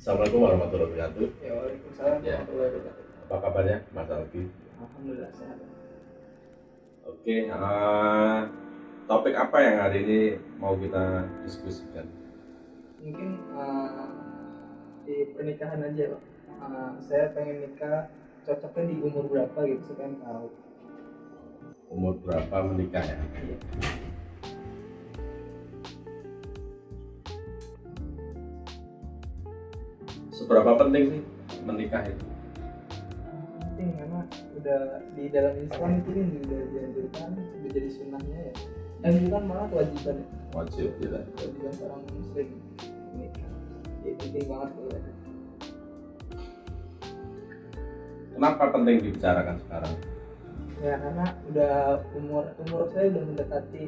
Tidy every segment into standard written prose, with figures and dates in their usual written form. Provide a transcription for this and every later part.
Assalamualaikum warahmatullahi wabarakatuh. Ya, waalaikumsalam Ya. warahmatullahi wabarakatuh. Apa kabarnya, Mas Alki? Alhamdulillah sehat. Oke, topik apa yang hari ini mau kita diskusikan? Mungkin di pernikahan aja, Pak. Saya pengen nikah, cocoknya di umur berapa gitu, saya pengen tahu. Umur berapa menikah ya? Iya. Seberapa penting sih menikah itu? Penting karena udah di dalam Islam itu kan udah dianjurkan, udah jadi sunnahnya ya. Dan bukan malah kewajiban ya. Wajib gitu. Kewajiban seorang muslim menikah. Jadi penting banget kalau ada. Kenapa penting dibicarakan sekarang? Ya karena udah umur saya udah mendekati,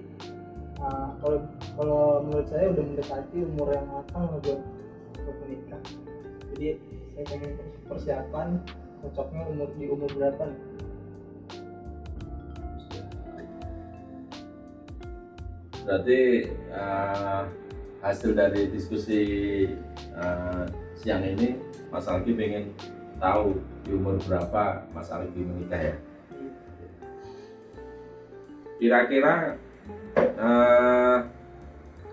kalau menurut saya udah mendekati umur yang matang lah buat menikah. Jadi saya pengen persiapan cocoknya di umur berapa nih? Berarti hasil dari diskusi siang ini, Mas Alki pengen tahu di umur berapa Mas Alki menikah ya? Kira-kira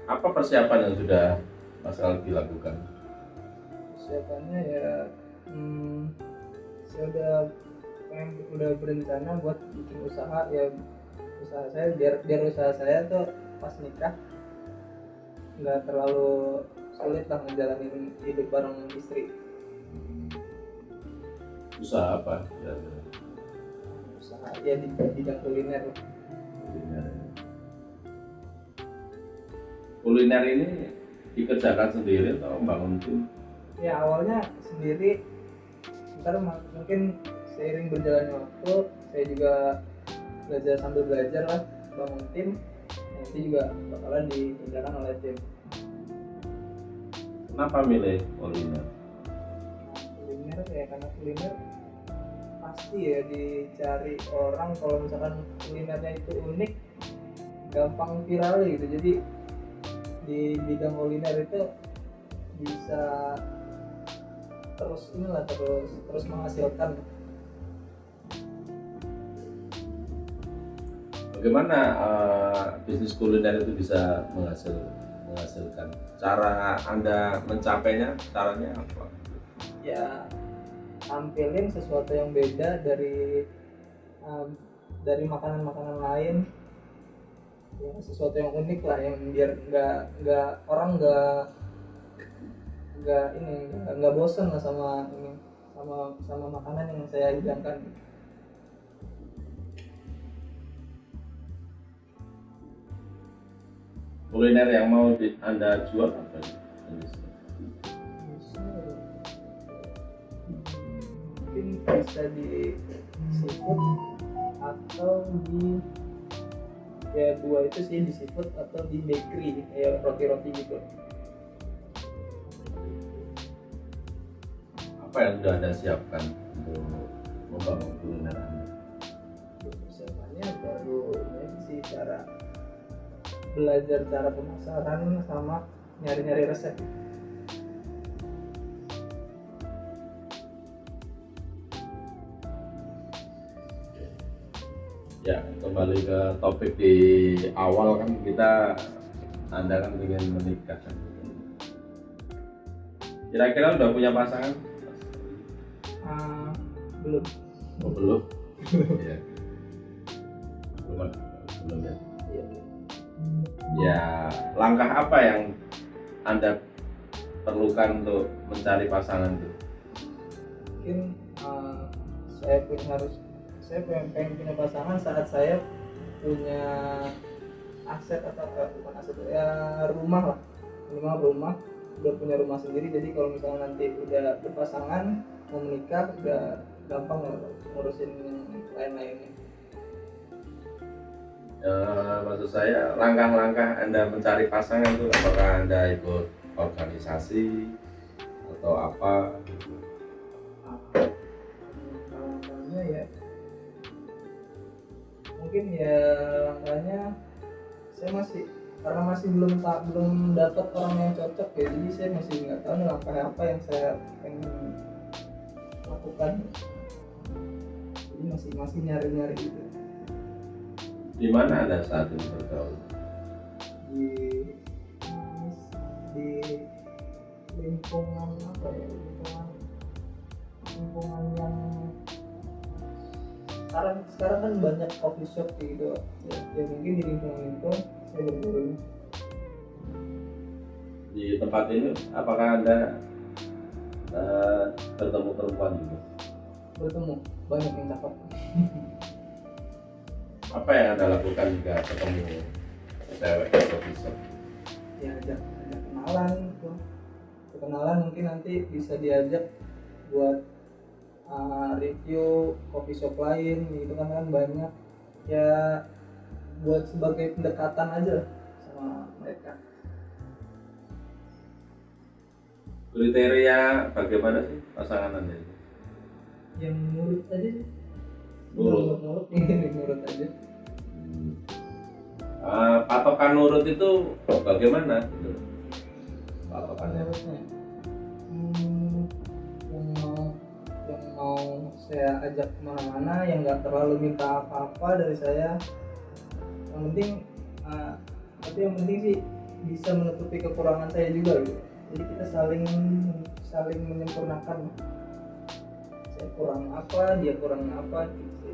apa persiapan yang sudah Mas Alki lakukan? Persiapannya ya, saya udah berencana buat bikin usaha ya. Usaha saya biar usaha saya tuh pas nikah nggak terlalu sulit lah ngejalanin hidup bareng istri. Usaha apa? Usaha ya di bidang kuliner. Kuliner ini dikerjakan sendiri atau membangun tim? Ya awalnya sendiri, ntar mungkin seiring berjalannya waktu saya juga belajar sambil belajar lah, bangun tim, nanti juga bakalan dikerjakan oleh tim. Kenapa milih kuliner? Kuliner ya karena kuliner pasti ya dicari orang, kalau misalkan kulinernya itu unik gampang viral gitu. Jadi di bidang kuliner itu bisa terus menghasilkan. Bagaimana bisnis kuliner itu bisa menghasilkan? Cara Anda mencapainya, caranya apa? Ya tampilin sesuatu yang beda dari makanan-makanan lain, ya, sesuatu yang unik lah, yang biar nggak orang nggak bosan lah sama makanan yang saya hidangkan. Kuliner yang mau Anda jual apa? Mungkin bisa di seafood atau di, ya dua itu sih, di seafood atau di bakery kayak roti-roti gitu. Apa yang sudah Anda siapkan untuk membangun kuliner Anda? Persiapannya baru ini sih, belajar cara pemasaran sama nyari-nyari resep. Ya, kembali ke topik di awal kan Anda kan ingin menikah. Kira-kira udah punya pasangan? Belum. Oh, belum? Iya. Belum ya? Iya. Ya, langkah apa yang Anda perlukan untuk mencari pasangan itu? Mungkin saya pengen punya pasangan saat saya punya aset, atau bukan aset ya, rumah lah, rumah udah punya rumah sendiri. Jadi kalau misalnya nanti udah berpasangan mau menikah udah gampang lah ngurusin yang lain-lainnya. Maksud saya, langkah-langkah Anda mencari pasangan itu apakah Anda ikut organisasi atau apa? Langkahnya ya mungkin ya, langkahnya saya masih karena masih belum dapat orang yang cocok ya, jadi saya masih nggak tahu nih langkah apa yang saya pengen lakukan, jadi masih nyari gitu Di mana Anda saat ini bergaul? di di lingkungan apa ya, lingkungan yang sekarang kan banyak coffee shop gitu ya, ya mungkin di lingkungan itu saya bergaul. Di tempat ini apakah Anda bertemu perempuan juga? Bertemu banyak yang cakep. Apa yang Anda lakukan jika ketemu cewek atau bisa? Ya ajak kenalan gitu, kenalan mungkin nanti bisa diajak buat review coffee shop lain gitu kan banyak ya, buat sebagai pendekatan aja sama mereka. Kriteria bagaimana sih pasangan Anda itu? Yang nurut aja sih, Nurut. nurut aja. Patokan nurut itu bagaimana? Gitu. Patokannya. Nurutnya yang mau saya ajak kemana-mana, yang nggak terlalu minta apa-apa dari saya, yang penting tapi yang penting sih bisa menutupi kekurangan saya juga gitu, jadi kita saling menyempurnakan, saya kurang apa dia kurang apa,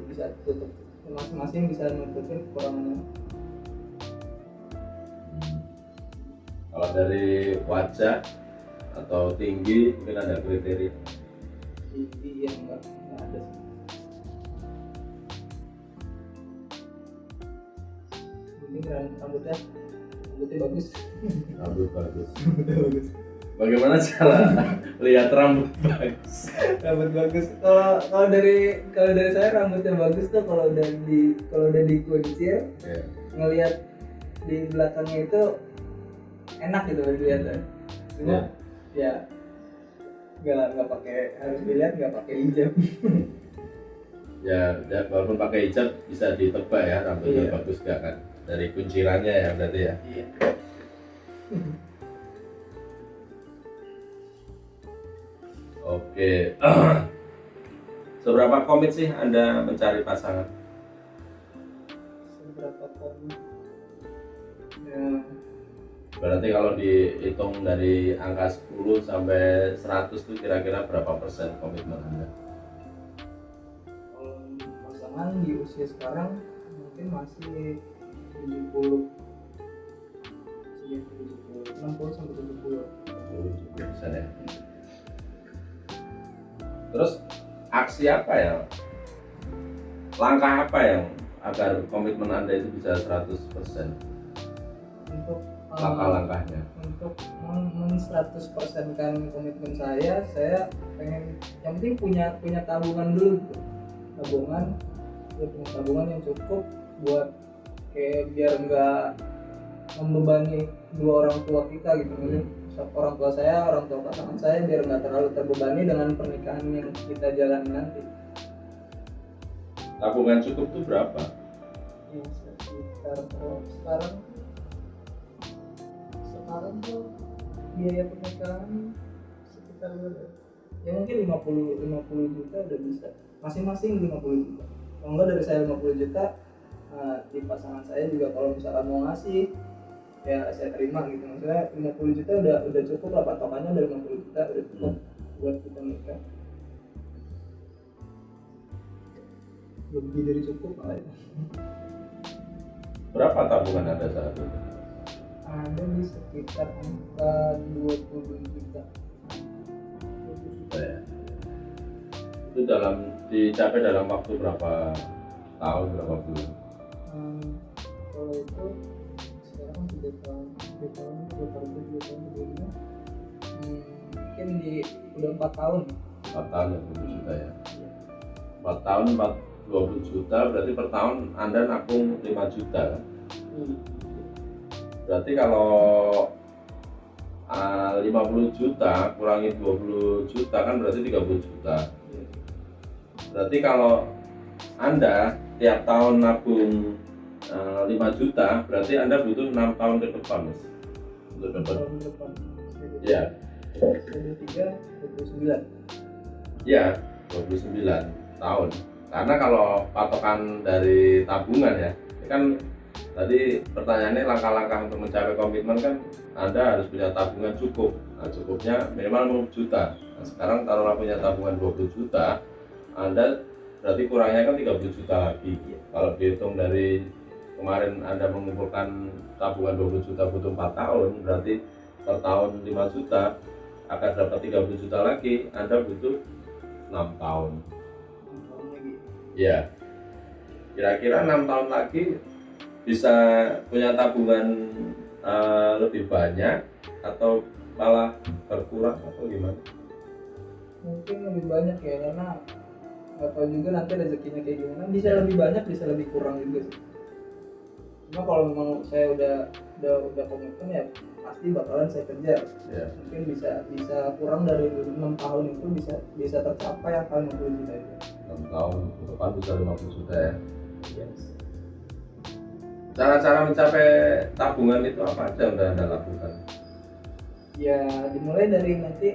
bisa tutup, masing-masing bisa nutupin kekurangannya. Kalau dari wajah atau tinggi mungkin ada kriteria. Tinggi yang nggak ada sih. Ini rambutnya bagus. Rambut bagus. Rambutnya bagus. Bagaimana cara lihat rambut bagus? Rambut bagus. Kalau dari saya rambutnya bagus tuh kalau udah dikuncir, Yeah. ngelihat di belakangnya itu enak gitu dilihat. Cuma ya nggak pakai, harus dilihat nggak pakai hijab. Ya, walaupun pakai hijab bisa ditebak ya rambutnya Iya. bagus gak kan? Dari kuncirannya ya berarti ya. Iya. Oke. Seberapa komit sih Anda mencari pasangan? Seberapa tahun? Ya, Berarti kalau dihitung dari angka 10 sampai 100 itu kira-kira berapa persen komitmen Anda? kalau pasangan di usia sekarang mungkin masih 70, 60 sampai 70. 70% ya. Terus aksi apa ya? Langkah apa yang agar komitmen Anda itu bisa 100%? Untuk Langkah-langkahnya. untuk 100%kan komitmen saya pengen yang penting punya tabungan dulu gitu. Punya tabungan yang cukup buat kayak biar nggak membebani dua orang tua kita gitu. Orang tua saya, orang tua pasangan saya, biar nggak terlalu terbebani dengan pernikahan yang kita jalani nanti. Tabungan cukup tuh berapa? Ya sekitar sekarang tuh biaya pernikahan sekitar ya mungkin 50 juta udah bisa, masing-masing 50 juta. Kalau enggak dari saya 50 juta, di pasangan saya juga kalau misalkan mau ngasih ya saya terima gitu. Maksudnya 50 juta udah cukup lah, patokannya udah 50 juta udah cukup buat kita nikah. Lebih dari cukup lah ya. Berapa tabungan Anda saat itu? Ada di sekitar angka 20 juta. 20 juta ya. Itu dicapai dalam waktu berapa tahun, berapa bulan? Kalau itu sekarang 3 tahun sebelumnya, mungkin udah 4 tahun. 4 tahun ya 20 juta ya. 4 tahun 20 juta berarti per tahun Anda nabung 5 juta kan? Berarti kalau 50 juta kurangi 20 juta kan berarti 30 juta. Berarti kalau Anda tiap tahun nabung 5 juta, berarti Anda butuh 6 tahun ke depan, Mas. Untuk dapat. Tahun depan. Ya, CD3 29. ya 29 tahun. Karena kalau patokan dari tabungan ya, ini kan tadi pertanyaannya langkah-langkah untuk mencapai komitmen kan Anda harus punya tabungan cukup. Nah, cukupnya minimal 10 juta. Nah, sekarang taruhlah punya tabungan 20 juta, Anda berarti kurangnya kan 30 juta lagi. Kalau dihitung dari kemarin Anda mengumpulkan tabungan 20 juta butuh 4 tahun, berarti per tahun 5 juta akan dapat 30 juta lagi, Anda butuh 6 tahun. 6 tahun lagi. Ya, kira-kira 6 tahun lagi bisa punya tabungan lebih banyak atau malah berkurang atau gimana? Mungkin lebih banyak ya, karena nggak tahu juga nanti rezekinya kayak gimana. Bisa lebih banyak, bisa lebih kurang juga sih. Cuma kalau memang saya udah komitmen ya pasti bakalan saya kejar. Ya, Mungkin bisa kurang dari 6 tahun itu bisa tercapai angka 50 juta itu. 6 tahun ke depan bisa 50 juta ya. Yes. Cara-cara mencapai tabungan itu apa aja yang udah Anda lakukan? Ya dimulai dari nanti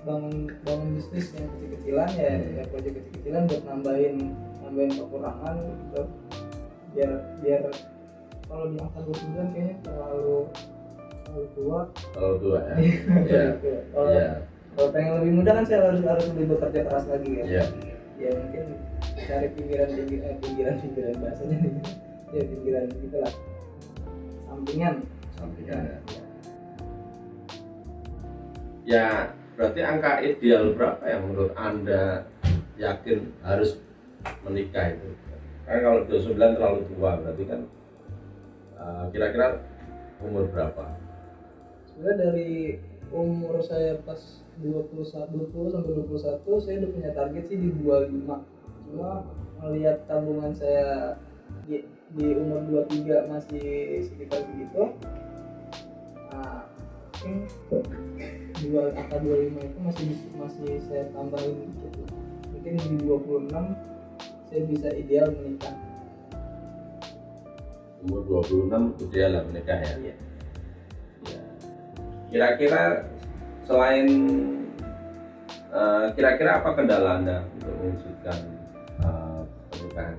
bangun bisnis yang kecil-kecilan ya proyek kecil-kecilan buat nambahin kekurangan gitu. Biar kalau di angka 29 kayaknya terlalu tua. Kalau dua ya. Iya. Iya. Kalau pengen lebih mudah kan saya harus lebih bekerja keras lagi kan. Iya. Ya mungkin cari pinggiran bahasanya nih. Ya pinggiran gitulah. Sampingan. Sampingan ya. Ya, berarti angka ideal berapa yang menurut Anda yakin harus menikah itu? Karena kalau 29 terlalu tua, berarti kan kira-kira umur berapa? Sebenarnya dari umur saya pas 20 sampai 21 saya udah punya target sih di 25. Cuma melihat tabungan saya di umur 23 masih sekitar segitu. Nah, mungkin angka 25 itu masih saya tambahin gitu. Mungkin di 26 saya bisa ideal menikah. Umur 26 ideal lah menikah ya? Iya. Ya. Kira-kira selain kira-kira apa kendala Anda untuk mewujudkan pernikahan?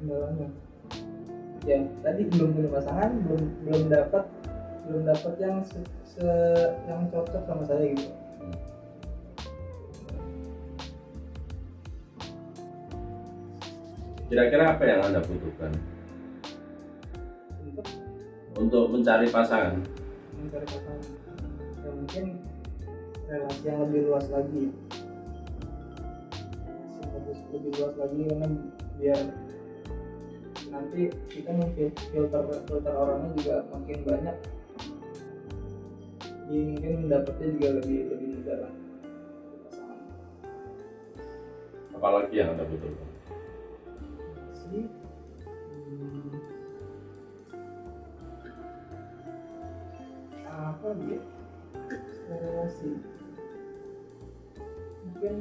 Kendalanya ya tadi belum punya pasangan, belum dapat yang yang cocok sama saya gitu. Kira-kira apa yang Anda butuhkan untuk mencari pasangan? Mencari pasangan ya mungkin relasi yang lebih luas lagi, lebih luas lagi karena biar nanti kita filter orangnya juga makin banyak, jadi mungkin mendapatnya juga lebih mudah lah pasangan. Apalagi yang Anda butuhkan? Sih apa dia relasi mungkin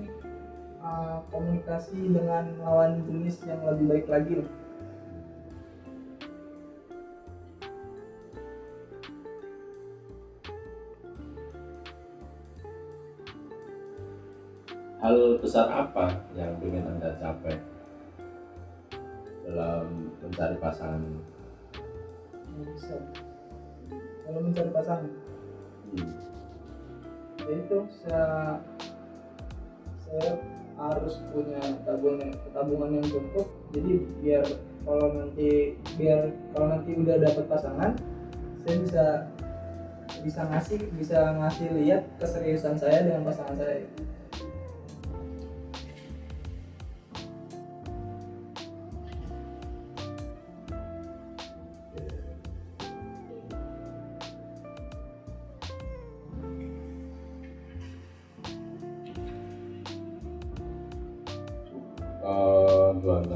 komunikasi dengan lawan jenis yang lebih baik lagi lah. Hal besar apa yang ingin Anda capai dalam mencari pasangan? Bisa kalau mencari pasangan yaitu saya harus punya tabungan yang cukup, jadi biar kalau nanti udah dapat pasangan saya bisa ngasih lihat keseriusan saya dengan pasangan saya.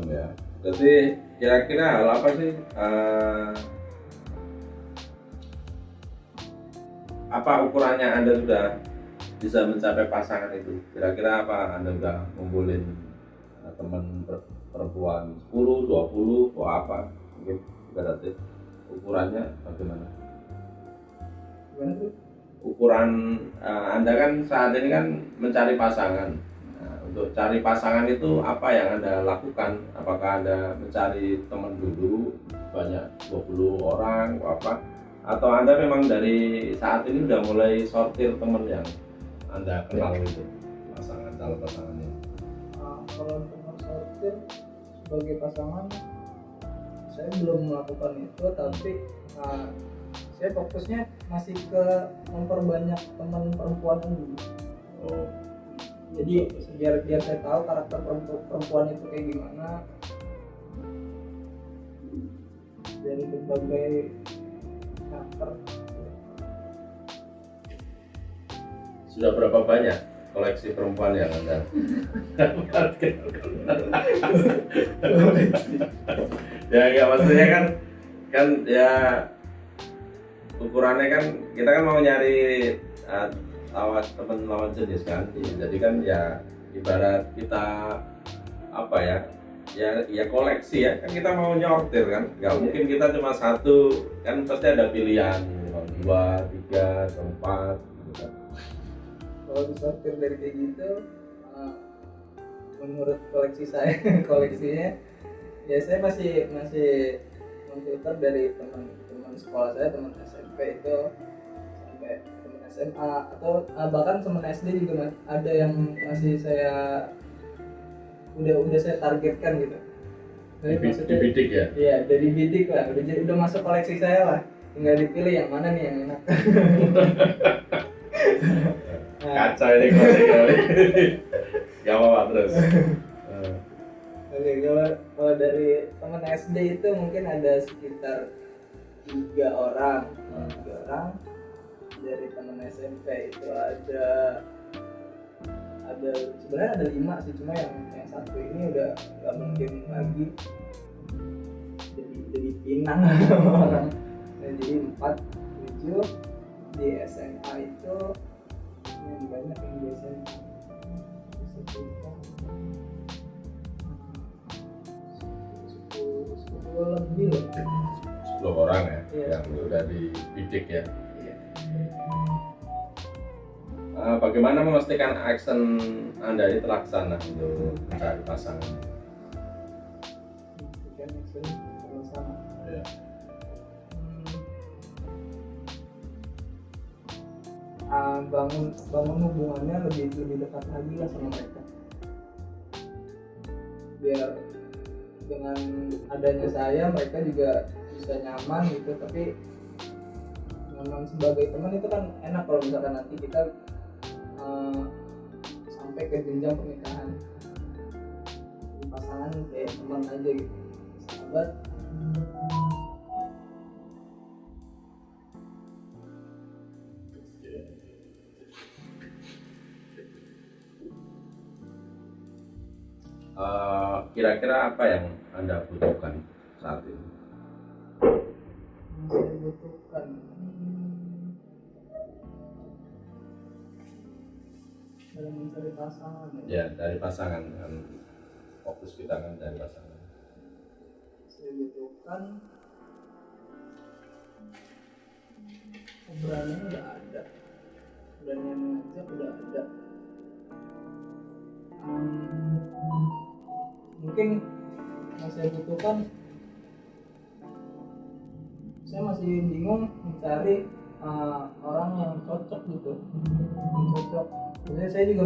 Ya. Jadi kira-kira hal apa sih apa ukurannya Anda sudah bisa mencapai pasangan itu? Kira-kira apa Anda sudah ngumpulin teman perempuan 10, 20 atau apa mungkin berarti ukurannya bagaimana? Gimana tuh? Ukuran Anda kan saat ini kan mencari pasangan. Nah, untuk cari pasangan itu apa yang Anda lakukan? Apakah Anda mencari teman dulu banyak 20 orang atau apa? Atau Anda memang dari saat ini udah mulai sortir teman yang Anda kenal itu pasangan calon pasangannya? Kalau untuk sortir sebagai pasangan saya belum melakukan itu, tapi saya fokusnya masih ke memperbanyak teman perempuan dulu. Oh, Jadi biar saya tahu karakter perempuan itu kayak gimana dari berbagai karakter. sudah berapa banyak koleksi perempuan yang Anda dapatkan? Ya nggak, maksudnya kan ya ukurannya kan kita kan mau nyari teman lawan jenis kan, jadi kan ya ibarat kita apa ya koleksi ya kan, kita mau nyortir kan, nggak mungkin kita cuma satu kan, pasti ada pilihan 2, 3, 4 gitu kan. Kalau disortir dari kayak gitu, menurut koleksi saya koleksinya ya saya masih memfilter dari teman sekolah saya, teman SMP itu sampai teman SMA atau bahkan teman SD juga ada yang masih saya udah saya targetkan gitu. Jadi maksudnya Dibidik ya? Iya, dari bidik lah, udah masuk koleksi saya lah. Tinggal dipilih yang mana nih yang enak. Kacau ini koleksi kali. Gak apa-apa terus. Oke, kalau dari teman SD itu mungkin ada sekitar 3 orang. Dari teman SMP itu ada sebenarnya ada 5 sih, cuma yang satu ini udah nggak mungkin lagi jadi pinang orang. Nah, jadi 4, 7 di SMA itu yang banyak yang di SMA lebih loh. 10 orang ya, Iya. yang sudah dibidik ya. Iya. Bagaimana memastikan action Anda ini terlaksana untuk mencari pasangan? Kan action sama. Ya. Bangun hubungannya lebih dekat lagi lah sama mereka, biar dengan adanya saya mereka juga bisa nyaman gitu. Tapi nyaman sebagai teman itu kan enak kalau misalkan nanti kita sampai ke jenjang pernikahan. Jadi pasangan kayak teman aja gitu, sahabat. Kira-kira apa yang Anda butuhkan saat ini? Yang saya butuhkan dalam mencari pasangan Ya, dari pasangan kan, fokus kita kan dari pasangan. saya butuhkan keberanian udah ada, keberanian ngajak udah ada. Mungkin yang saya butuhkan, saya masih bingung mencari orang yang cocok gitu, yang cocok. Sebenarnya saya juga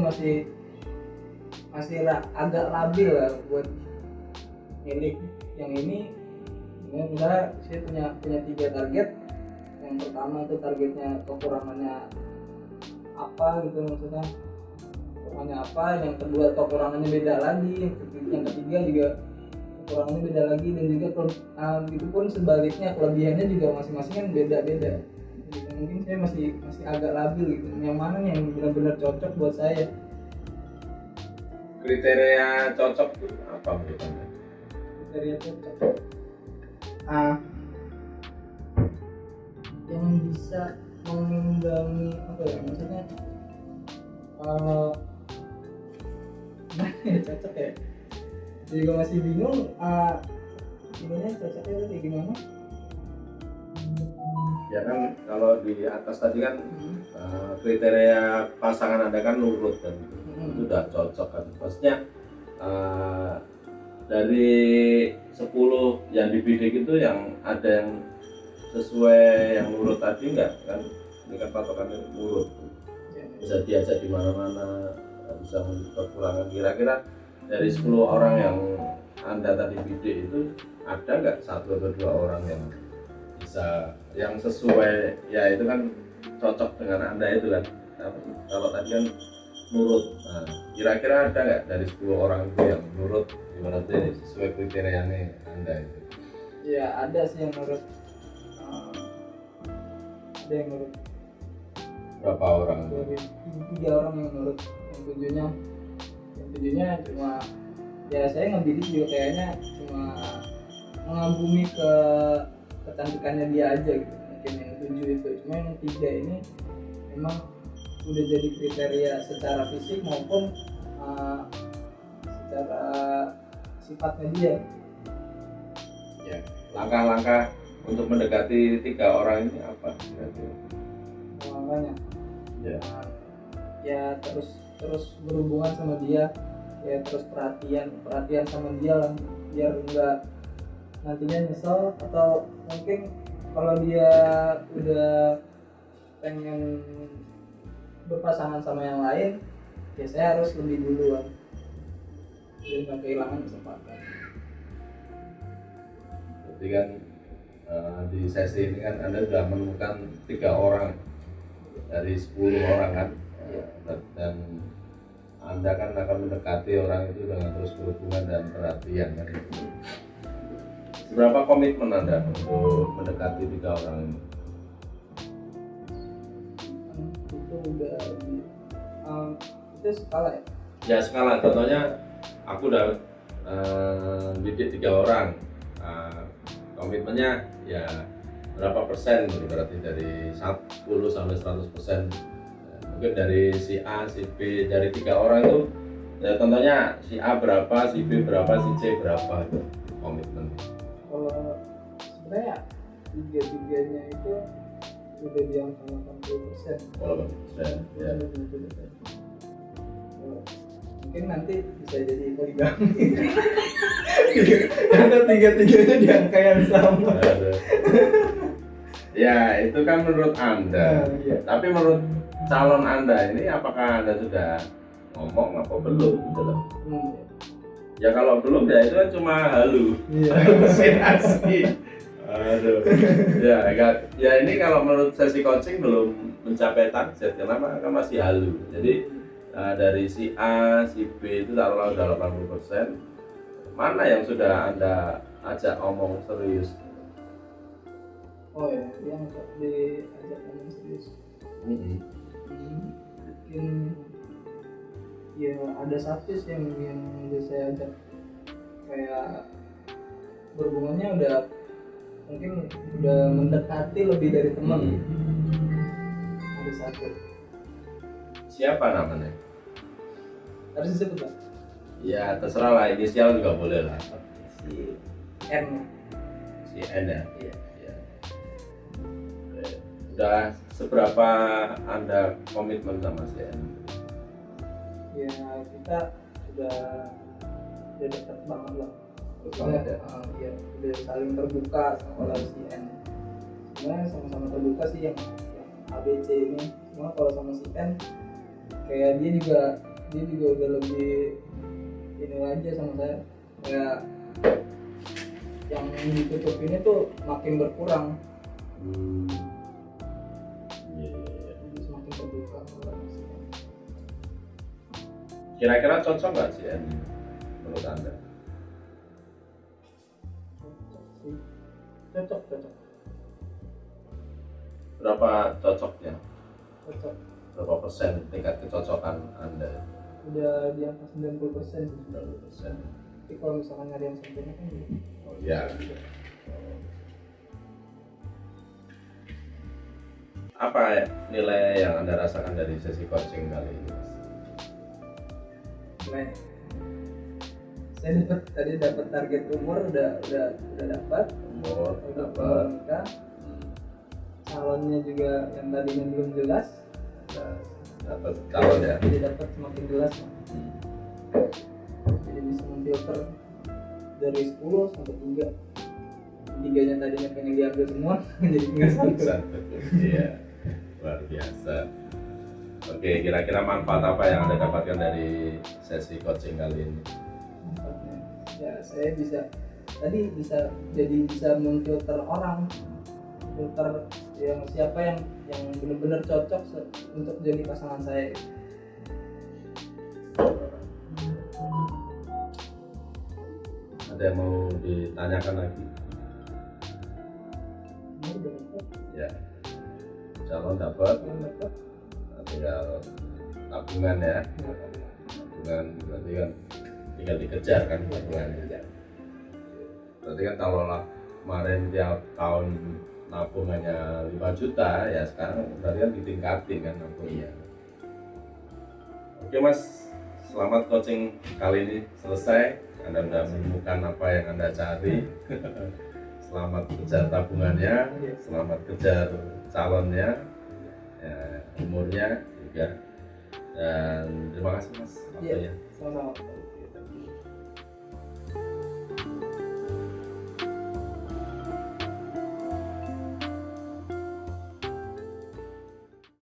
masih agak labil lah buat milih yang ini. Misalnya saya punya 3 target. Yang pertama itu targetnya kekurangannya apa gitu, maksudnya kekurangannya apa. Yang kedua kekurangannya beda lagi. Yang ketiga juga kekurangannya beda lagi, dan juga gitu pun sebaliknya, kelebihannya juga masing-masing kan beda-beda. Jadi mungkin saya masih agak labil gitu, yang mana nih yang benar-benar cocok buat saya. Kriteria cocok itu apa menurut Anda? Kriteria cocok yang bisa mengimbangi apa ya, maksudnya gimana ya cocok ya, juga masih bingung ininya cocoknya itu kayak gimana. Ya kan kalau di atas tadi kan kriteria pasangan Anda kan nurut kan, itu udah cocok kan. Maksudnya dari 10 yang dibidik itu yang ada yang sesuai yang nurut tadi enggak kan? Ini kan patokannya nurut, bisa diajak di mana-mana, bisa menuju kekurangan. Kira-kira dari 10 orang yang Anda tadi bidik itu ada nggak 1 atau 2 orang yang bisa yang sesuai, ya itu kan cocok dengan Anda itu kan. Kalau tadi kan nurut, nah, kira-kira ada nggak dari 10 orang itu yang nurut gimana sih sesuai kriterianya Anda itu? Ya ada sih yang nurut, ada yang nurut. Berapa orang? Dari 3 orang yang nurut. Yang tujuhnya cuma ya saya ngebidik juga kayaknya cuma mengagumi kecantikannya dia aja gitu, mungkin yang 7 itu. Cuma yang 3 ini memang udah jadi kriteria secara fisik maupun secara sifatnya dia. Ya, langkah-langkah untuk mendekati 3 orang ini apa kira-kira? Makanya Ya. Ya terus berhubungan sama dia, ya terus perhatian sama dia lah, biar enggak nantinya nyesel, atau mungkin kalau dia udah pengen berpasangan sama yang lain, ya saya harus lebih duluan biar nggak kehilangan kesempatan. Jadi kan di sesi ini kan Anda sudah menemukan 3 orang dari 10 orang kan, dan Anda kan akan mendekati orang itu dengan terus berhubungan dan perhatian kan. Seberapa komitmen Anda untuk mendekati 3 orang ini? Itu udah itu skala ya. Ya skala, contohnya aku udah bidik 3 orang, komitmennya ya berapa persen berarti dari 10 sampai 100%. Mungkin dari si A, si B, dari 3 orang itu ya contohnya si A berapa, si B berapa, si C berapa itu komitmen. Kalau sebenarnya tiga-tiganya itu udah di angka 80%. Kalau ya. Mungkin nanti bisa jadi poligami. Karena tiga-tiganya di angka yang sama. Ya itu kan menurut Anda. Iya. Tapi menurut calon Anda ini apakah Anda sudah ngomong apa belum gitu loh? Ya kalau belum ya itu kan cuma halu. Iya. Halusinasi. Aduh. Ya ini kalau menurut sesi coaching belum mencapai target, kenapa? Kan masih halu. Jadi dari si A, si B itu taruhlah udah 80%. Mana yang sudah Anda ajak omong serius? Oh ya, yang diajak ngomong serius. Mungkin ya ada satu sih yang udah saya ajak kayak berhubungannya udah mungkin udah mendekati lebih dari teman. Ada satu. Siapa namanya? Harus disebut Pak? Ya terserah lah, inisial juga boleh lah. Si N. Si N ya? Iya. Ya. Udah seberapa Anda komitmen sama si N? Ya kita udah dekat banget lah. Banget ya? Iya, udah saling terbuka sama si N. Sebenarnya sama-sama terbuka sih yang ABC ini. Cuma kalau sama si N kayak dia juga udah lebih ini aja sama saya, kayak yang ditutup ini tuh makin berkurang. Jadi semakin terbuka. Kira-kira cocok nggak sih N menurut Anda? Cocok. Berapa cocoknya? Cocok. Berapa persen tingkat kecocokan Anda? Udah di angka 90% sih. 90%. Tapi kalau misalkan nyari yang sempurna kan Oh iya. Apa nilai yang Anda rasakan dari sesi coaching kali ini? Nah, Saya dapat target umur udah dapat, umur udah dapat, nikah. Calonnya juga yang tadinya belum jelas, dapat calon ya. jadi dapat semakin jelas. Jadi bisa memfilter dari 10 sampai 3. Tiganya tadinya pengen diambil semua jadi tinggal satu. Iya, luar biasa. Oke, kira-kira manfaat apa yang Anda dapatkan dari sesi coaching kali ini? Manfaatnya, ya saya bisa memfilter orang, filter yang siapa yang benar-benar cocok untuk jadi pasangan saya. Ada yang mau ditanyakan lagi? Ini udah dapat, Ya, calon dapat, tinggal tabungan ya. Tabungan berarti kan tinggal dikejar kan tabungannya. Berarti kan kalau lah kemarin tiap tahun nabung hanya 5 juta, ya sekarang berarti kan ditingkatin kan nabungnya. Oke Mas, selamat coaching kali ini selesai. Anda sudah menemukan apa yang Anda cari. Selamat kejar tabungannya, selamat kejar calonnya, ya, umurnya juga. Dan terima kasih Mas waktunya. Sama-sama.